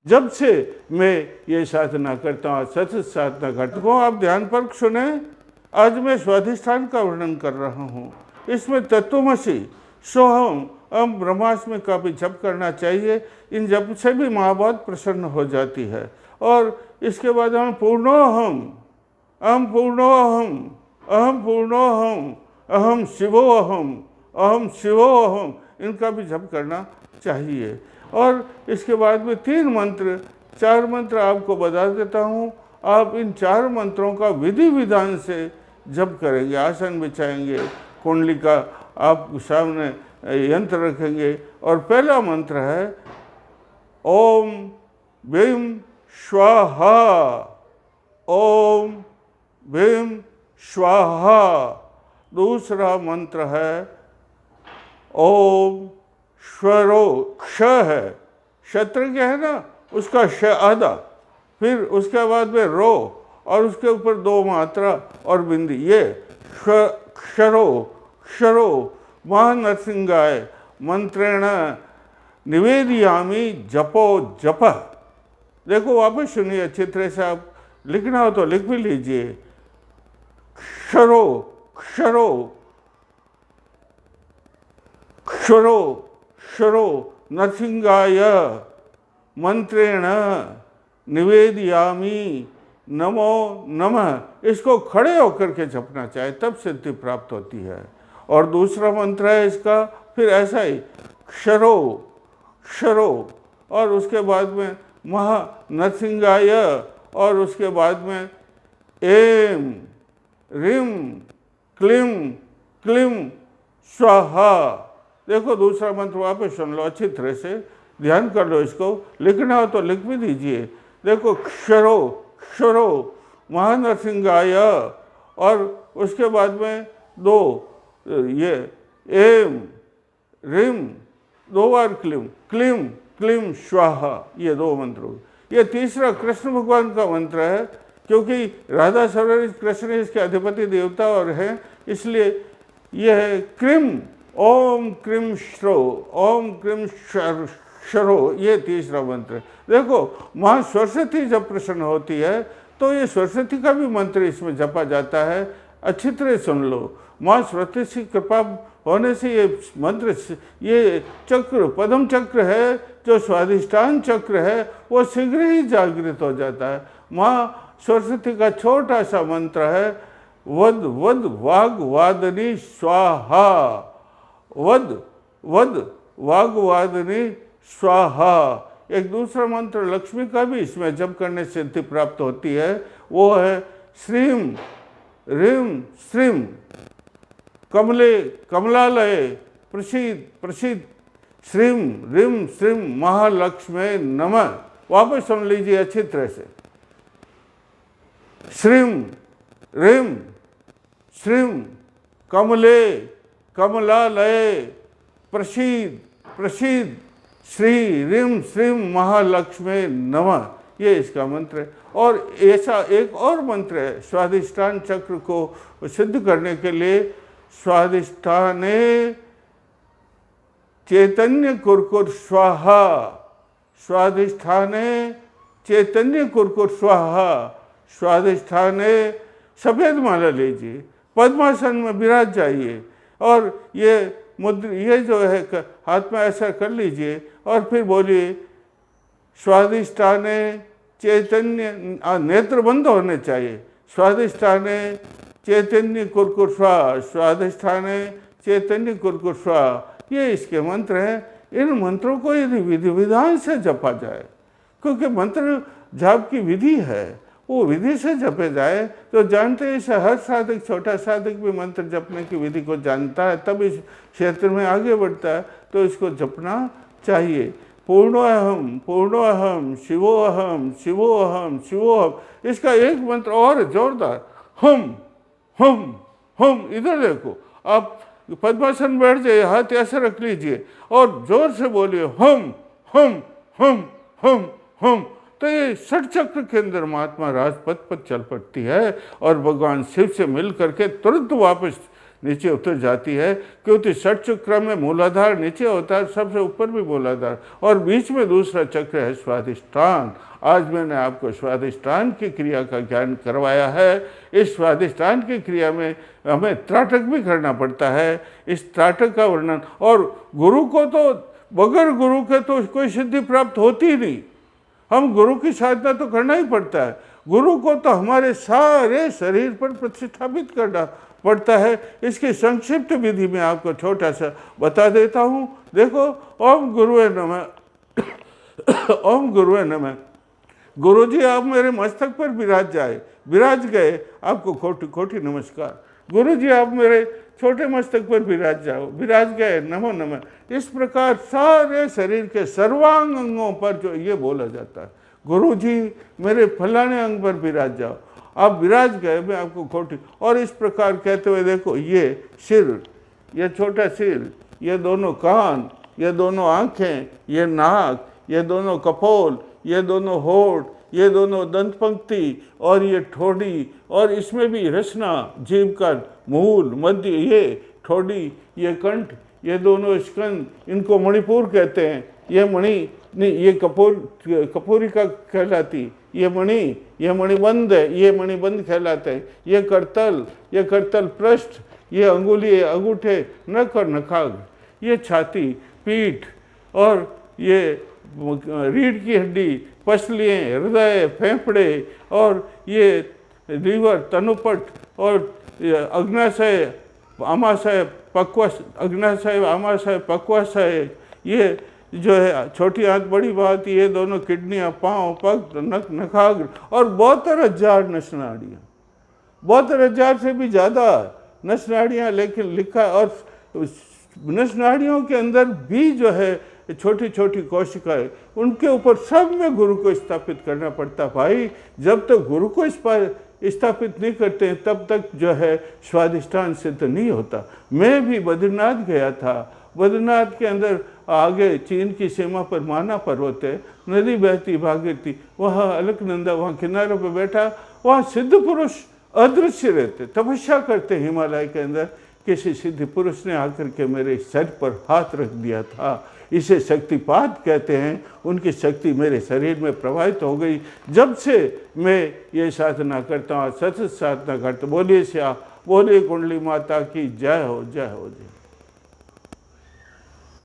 जब से मैं ये साधना करता हूँ, सतत साधना करता हूँ, आप ध्यानपूर्वक सुने। आज मैं स्वाधिष्ठान का वर्णन कर रहा हूँ। इसमें तत्वमसि, सोहम, अहम ब्रह्मास्मि का भी जप करना चाहिए। इन जप से भी माँ बहुत प्रसन्न हो जाती है। और इसके बाद हम पूर्णोहम, अहम पूर्णोहम, अहम पूर्णोहम, अहम शिवोहम, अहम शिवोहम, इनका भी जप करना चाहिए। और इसके बाद में 3 मंत्र, 4 मंत्र आपको बता देता हूँ। आप इन 4 मंत्रों का विधि विधान से जप करेंगे। आसन बिछाएंगे, कुंडली का आप सामने यंत्र रखेंगे। और पहला मंत्र है ओम भीम स्वाहा, ओम भीम स्वाहा। दूसरा मंत्र है ओम स्वरो, क्ष है, क्षत्र क्या है ना, उसका श आधा, फिर उसके बाद में रो और उसके ऊपर 2 मात्रा और बिंदी, ये क्षरो, क्षरो महानरसिंहाय मंत्रेण निवेदयामि जपो जप। देखो वापस सुनिए अच्छी तरह से, आप लिखना हो तो लिख भी लीजिए। क्षरो, क्षरो, क्षरो, क्षरो नरसिंहाय मंत्रेण निवेदयामि नमो नमः। इसको खड़े होकर के जपना चाहिए, तब सिद्धि प्राप्त होती है। और दूसरा मंत्र है इसका फिर ऐसा ही, क्षरो, क्षरो, और उसके बाद में महा नरसिंहाय, और उसके बाद में एम ह्रीम क्लीम क्लीम स्वाहा। देखो दूसरा मंत्र वापस सुन लो अच्छी तरह से, ध्यान कर लो। इसको लिखना हो तो लिख भी दीजिए। देखो क्षरो, क्षरो महानरसिंहाय, और उसके बाद में 2 ये एम ह्रीम, 2 बार क्लीम क्लीम क्लीम स्वाहा, ये 2 मंत्र हो। ये तीसरा कृष्ण भगवान का मंत्र है, क्योंकि राधा सर्वर कृष्ण इसके अधिपति देवता और हैं, इसलिए यह है क्रीम, ओम क्रीम श्रो, ओम क्रीम क्षरो, ये तीसरा मंत्र। देखो माँ सरस्वती जब प्रसन्न होती है तो ये सरस्वती का भी मंत्र इसमें जपा जाता है। अच्छी तरह सुन लो। माँ सरस्वती की कृपा होने से ये मंत्र, ये चक्र, पद्म चक्र है जो स्वाधिष्ठान चक्र है, वो शीघ्र ही जागृत हो जाता है। माँ सरस्वती का छोटा सा मंत्र है वद वद वाग वादनी स्वाहा, वद वद वाग वादनी स्वाहा। एक दूसरा मंत्र लक्ष्मी का भी इसमें जप करने से सिद्धि प्राप्त होती है, वो है श्रीम ह्रीम श्रीम कमले कमलालय प्रसीद प्रसीद श्रीम ह्रीम श्रीम महालक्ष्मी नमः। वापस सुन लीजिए अच्छी तरह से। श्रीम ह्रीम श्रीम कमले कमलालय प्रसीद प्रसीद श्री ह्रीम श्रीम महालक्ष्मी नमः, ये इसका मंत्र है। और ऐसा एक और मंत्र है स्वाधिष्ठान चक्र को सिद्ध करने के लिए, स्वाधिष्ठाने चैतन्य कुरकुर स्वाहा, स्वाधिष्ठाने चैतन्य कुरकुर स्वाहा, स्वाधिष्ठाने सफ़ेद माला लीजिए, पद्मासन में विराज जाइए, और ये मुद्र, ये जो है हाथ में ऐसा कर लीजिए, और फिर बोलिए स्वाधिष्ठाने चैतन्य, नेत्र बंद होने चाहिए, स्वाधिष्ठाने चैतन्य कुरकुर स्वाहा, स्वाधिष्ठाने चैतन्य कुरकुर स्वाहा, ये इसके मंत्र हैं। इन मंत्रों को यदि विधि विधान से जपा जाए, क्योंकि मंत्र जाप की विधि है, वो विधि से जपे जाए तो जानते हैं इसे हर साधक, छोटा साधक भी मंत्र जपने की विधि को जानता है, तब इस क्षेत्र में आगे बढ़ता है, तो इसको जपना चाहिए। पूर्णोहम पूर्णोहम शिवोहम शिवोहम शिवोहम। इसका एक मंत्र और जोरदार, हम हम हम। इधर देखो, आप पद्मासन बैठ जाइए, हाथ ऐसे रख लीजिए और जोर से बोलिए हम हम हम हम हम। तो ये षट चक्र के अंदर महात्मा राजपथ पर चल पड़ती है और भगवान शिव से मिल करके तुरंत वापस नीचे उतर जाती है, क्योंकि षट चक्र में मूलाधार नीचे होता है, सबसे ऊपर भी मूलाधार, और बीच में दूसरा चक्र है स्वादिष्ठान। आज मैंने आपको स्वादिष्ठान की क्रिया का ज्ञान करवाया है। इस स्वादिष्ठान की क्रिया में हमें त्राटक भी करना पड़ता है। इस त्राटक का वर्णन, और गुरु को तो बगैर गुरु के तो कोई सिद्धि प्राप्त होती ही नहीं। हम गुरु की साधना तो करना ही पड़ता है। गुरु को तो हमारे सारे शरीर पर प्रतिष्ठापित करना पड़ता है। इसकी संक्षिप्त विधि में आपको छोटा सा बता देता हूँ। देखो, ओम गुरुवे नमः। ओम गुरुवे नमः। गुरु जी आप मेरे मस्तक पर विराज गए, आपको कोटि कोटि नमस्कार। गुरु जी आप मेरे छोटे मस्तक पर विराज गए, नमो नमः। इस प्रकार सारे शरीर के सर्वांग अंगों पर जो ये बोला जाता है, गुरु जी मेरे फलाने अंग पर विराज जाओ, आप विराज गए, मैं आपको कोटि। और इस प्रकार कहते हुए देखो, ये सिर, ये छोटा सिर, ये दोनों कान, ये दोनों आँखें, ये नाक, ये दोनों कपोल, ये दोनों होठ, ये दोनों दंत पंक्ति, और ये ठोड़ी, और इसमें भी रचना, जीभ का मूल, मध्य, ये ठोड़ी, ये कंठ, ये दोनों स्कंद, इनको मणिपुर कहते हैं। ये मणि नहीं, ये कपूरिका कहलाती, ये मणिबंध है, ये मणिबंध कहलाते हैं। ये करतल पृष्ठ, ये अंगुली, अंगूठे, नख और नखाग्र, ये छाती, पीठ, और ये रीढ़ की हड्डी, पसलियाँ, हृदय, फेफड़े, और ये लीवर, तनुपट, और अग्नाशय, आमाशय, पक्वाशय, ये जो है छोटी आंत, बड़ी बात, ये दोनों किडनियाँ, पाँव, पग, नख, नखाग्र, और 72,000 नसनाड़ियाँ, 72,000 से भी ज़्यादा नसनाड़ियाँ लेकिन लिखा। और नसनाड़ियों के अंदर भी जो है छोटी छोटी कोशिकाएं, उनके ऊपर सब में गुरु को स्थापित करना पड़ता। भाई, जब तक गुरु को इस पर स्थापित नहीं करते हैं, तब तक जो है स्वादिष्ठान सिद्ध नहीं होता। मैं भी बद्रीनाथ गया था। बद्रीनाथ के अंदर आगे चीन की सीमा पर माना पर्वत है, नदी बहती भागीरथी, वहाँ अलकनंदा, वहाँ किनारों पर बैठा, वहाँ सिद्ध पुरुष अदृश्य रहते, तपस्या करते हिमालय के अंदर। किसी सिद्ध पुरुष ने आकर के मेरे सर पर हाथ रख दिया था। इसे शक्तिपात कहते हैं। उनकी शक्ति मेरे शरीर में प्रवाहित हो गई। जब से मैं ये साधना करता हूँ, सतत साधना करता, बोलिए कुंडली माता की जय हो, जय हो, जय।